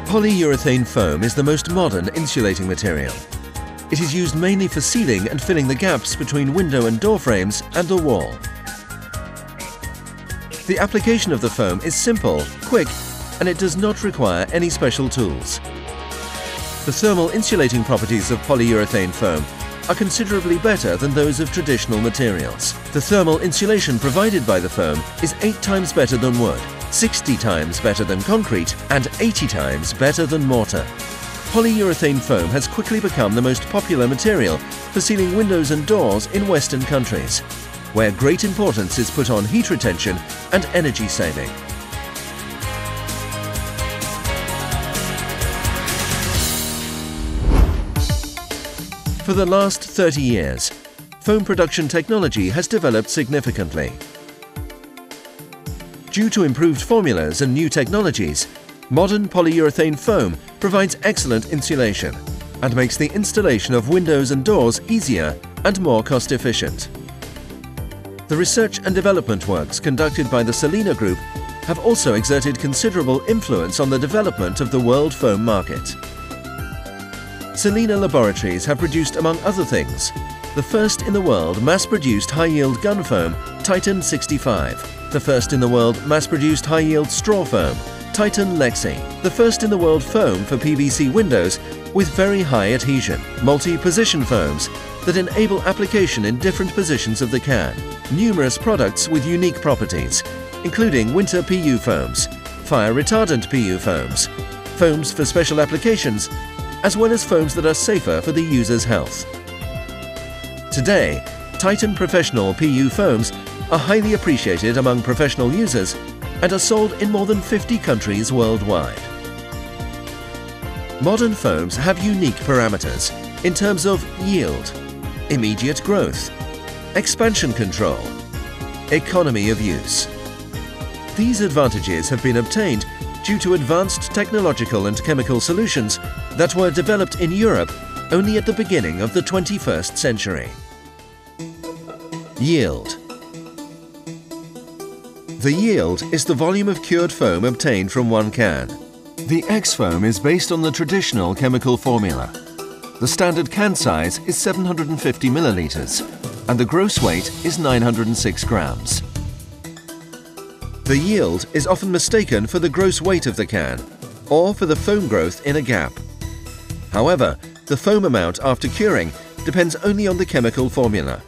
Polyurethane foam is the most modern insulating material. It is used mainly for sealing and filling the gaps between window and door frames and the wall. The application of the foam is simple, quick, and it does not require any special tools. The thermal insulating properties of polyurethane foam are considerably better than those of traditional materials. The thermal insulation provided by the foam is 8 times better than wood, 60 times better than concrete, and 80 times better than mortar. Polyurethane foam has quickly become the most popular material for sealing windows and doors in Western countries, where great importance is put on heat retention and energy saving. For the last 30 years, foam production technology has developed significantly. Due to improved formulas and new technologies, modern polyurethane foam provides excellent insulation and makes the installation of windows and doors easier and more cost-efficient. The research and development works conducted by the Selina Group have also exerted considerable influence on the development of the world foam market. Selina laboratories have produced, among other things, the first in the world mass-produced high-yield gun foam, Tytan 65, the first in the world mass-produced high-yield straw foam, Tytan Lexi, the first in the world foam for PVC windows with very high adhesion, multi-position foams that enable application in different positions of the can, numerous products with unique properties, including winter PU foams, fire-retardant PU foams, foams for special applications, as well as foams that are safer for the user's health. Today, Tytan Professional PU foams are highly appreciated among professional users and are sold in more than 50 countries worldwide. Modern foams have unique parameters in terms of yield, immediate growth, expansion control, economy of use. These advantages have been obtained due to advanced technological and chemical solutions that were developed in Europe only at the beginning of the 21st century. Yield. The yield is the volume of cured foam obtained from one can. The X foam is based on the traditional chemical formula. The standard can size is 750 milliliters and the gross weight is 906 grams. The yield is often mistaken for the gross weight of the can or for the foam growth in a gap. However, the foam amount after curing depends only on the chemical formula.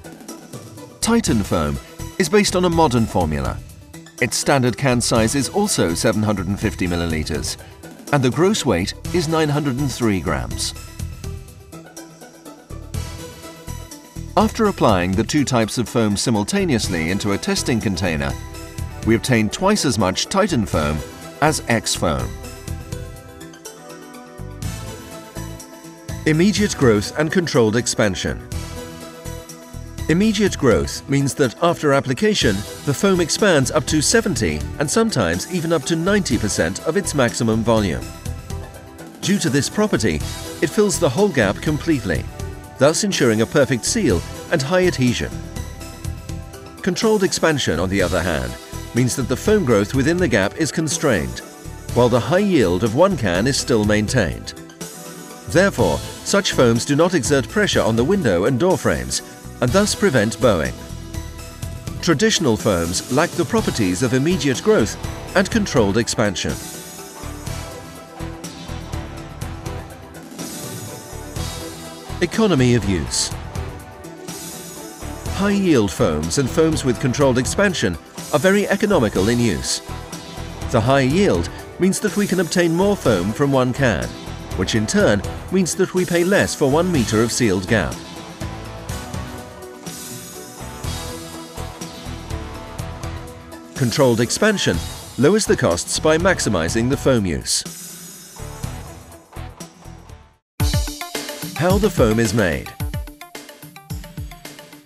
Tytan foam is based on a modern formula. Its standard can size is also 750 milliliters and the gross weight is 903 grams. After applying the two types of foam simultaneously into a testing container, we obtain twice as much Tytan foam as X foam. Immediate growth and controlled expansion. Immediate growth means that after application, the foam expands up to 70 and sometimes even up to 90% of its maximum volume. Due to this property, it fills the whole gap completely, thus ensuring a perfect seal and high adhesion. Controlled expansion, on the other hand, means that the foam growth within the gap is constrained, while the high yield of one can is still maintained. Therefore, such foams do not exert pressure on the window and door frames and thus prevent bowing. Traditional foams lack the properties of immediate growth and controlled expansion. Economy of use. High-yield foams and foams with controlled expansion are very economical in use. The high yield means that we can obtain more foam from one can, which in turn means that we pay less for 1 meter of sealed gap. Controlled expansion lowers the costs by maximizing the foam use. How the foam is made.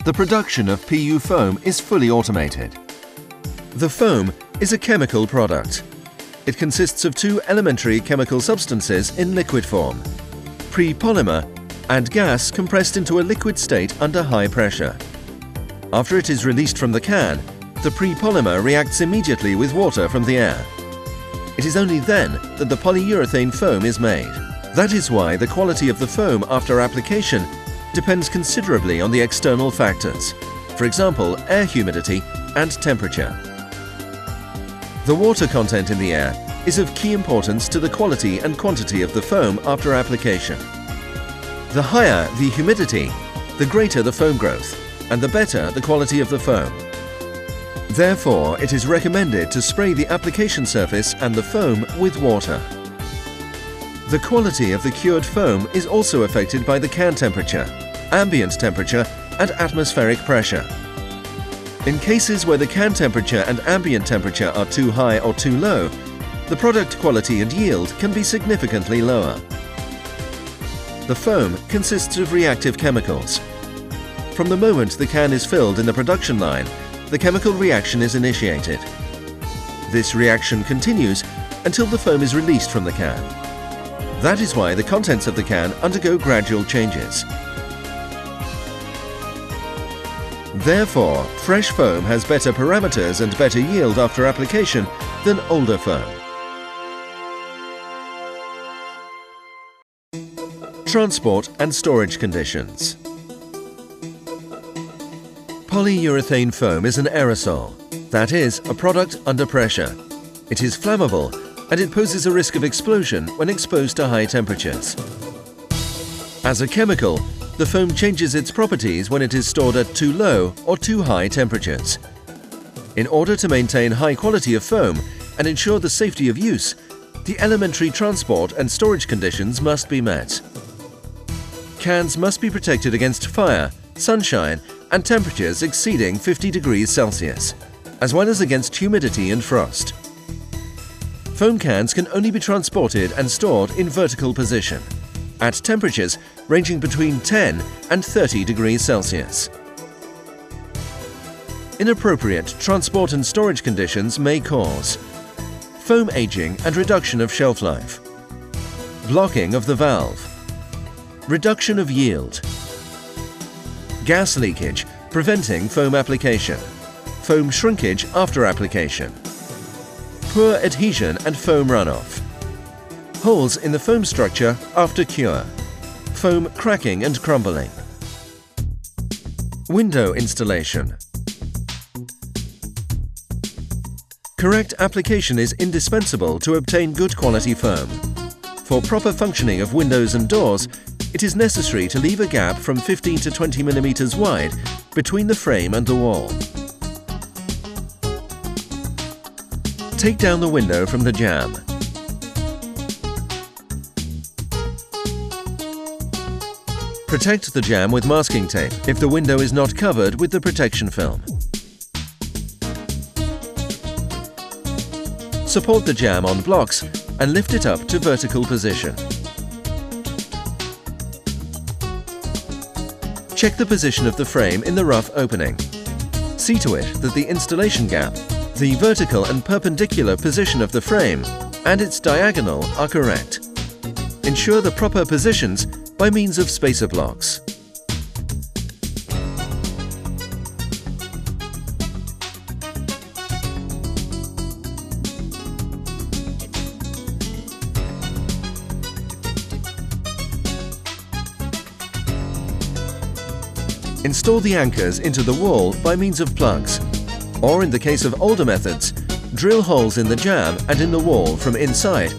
The production of PU foam is fully automated. The foam is a chemical product. It consists of two elementary chemical substances in liquid form, prepolymer and gas compressed into a liquid state under high pressure. After it is released from the can, the pre-polymer reacts immediately with water from the air. It is only then that the polyurethane foam is made. That is why the quality of the foam after application depends considerably on the external factors, for example, air humidity and temperature. The water content in the air is of key importance to the quality and quantity of the foam after application. The higher the humidity, the greater the foam growth, and the better the quality of the foam. Therefore, it is recommended to spray the application surface and the foam with water. The quality of the cured foam is also affected by the can temperature, ambient temperature, and atmospheric pressure. In cases where the can temperature and ambient temperature are too high or too low, the product quality and yield can be significantly lower. The foam consists of reactive chemicals. From the moment the can is filled in the production line, the chemical reaction is initiated. This reaction continues until the foam is released from the can. That is why the contents of the can undergo gradual changes. Therefore, fresh foam has better parameters and better yield after application than older foam. Transport and storage conditions. Polyurethane foam is an aerosol, that is, a product under pressure. It is flammable and it poses a risk of explosion when exposed to high temperatures. As a chemical, the foam changes its properties when it is stored at too low or too high temperatures. In order to maintain high quality of foam and ensure the safety of use, the elementary transport and storage conditions must be met. Cans must be protected against fire, sunshine, and temperatures exceeding 50 degrees Celsius, as well as against humidity and frost. Foam cans can only be transported and stored in vertical position, at temperatures ranging between 10 and 30 degrees Celsius. Inappropriate transport and storage conditions may cause foam aging and reduction of shelf life, blocking of the valve, reduction of yield, gas leakage preventing foam application, foam shrinkage after application, poor adhesion and foam runoff, holes in the foam structure after cure, foam cracking and crumbling. Window installation. Correct application is indispensable to obtain good quality foam. For proper functioning of windows and doors, it is necessary to leave a gap from 15 to 20 mm wide between the frame and the wall. Take down the window from the jamb. Protect the jamb with masking tape if the window is not covered with the protection film. Support the jamb on blocks and lift it up to vertical position. Check the position of the frame in the rough opening. See to it that the installation gap, the vertical and perpendicular position of the frame, and its diagonal are correct. Ensure the proper positions by means of spacer blocks. Install the anchors into the wall by means of plugs, or in the case of older methods, drill holes in the jamb and in the wall from inside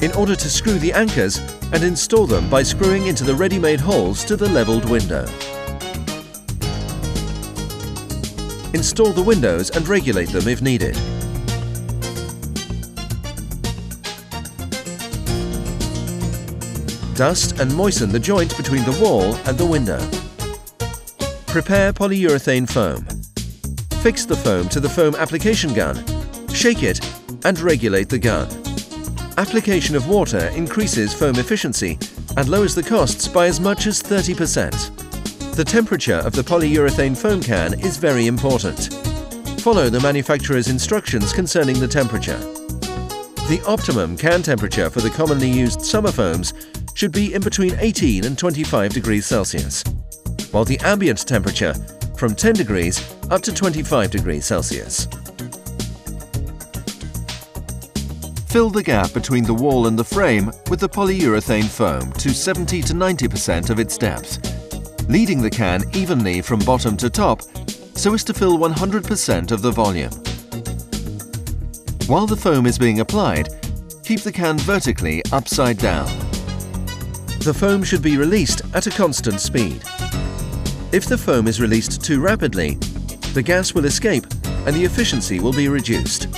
in order to screw the anchors and install them by screwing into the ready-made holes to the leveled window. Install the windows and regulate them if needed. Dust and moisten the joint between the wall and the window. Prepare polyurethane foam. Fix the foam to the foam application gun, shake it and regulate the gun. Application of water increases foam efficiency and lowers the costs by as much as 30%. The temperature of the polyurethane foam can is very important. Follow the manufacturer's instructions concerning the temperature. The optimum can temperature for the commonly used summer foams should be in between 18 and 25 degrees Celsius, while the ambient temperature from 10 degrees up to 25 degrees Celsius. Fill the gap between the wall and the frame with the polyurethane foam to 70 to 90% of its depth, leading the can evenly from bottom to top so as to fill 100% of the volume. While the foam is being applied, keep the can vertically upside down. The foam should be released at a constant speed. If the foam is released too rapidly, the gas will escape and the efficiency will be reduced.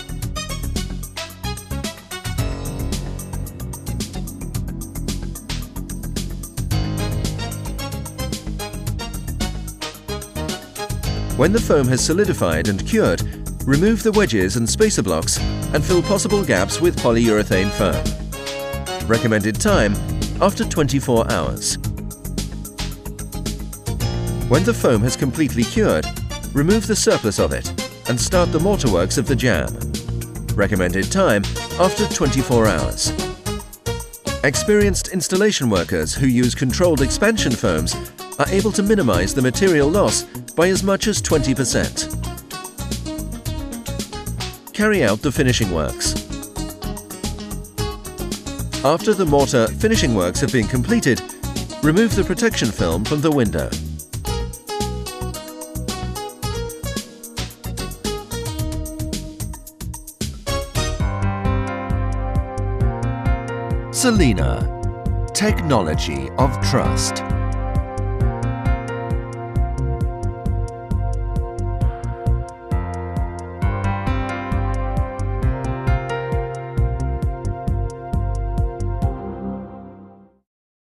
When the foam has solidified and cured, remove the wedges and spacer blocks and fill possible gaps with polyurethane foam. Recommended time, after 24 hours. When the foam has completely cured, remove the surplus of it and start the mortar works of the jam. Recommended time, after 24 hours. Experienced installation workers who use controlled expansion foams are able to minimize the material loss by as much as 20%. Carry out the finishing works. After the mortar finishing works have been completed, remove the protection film from the window. Selena, technology of trust.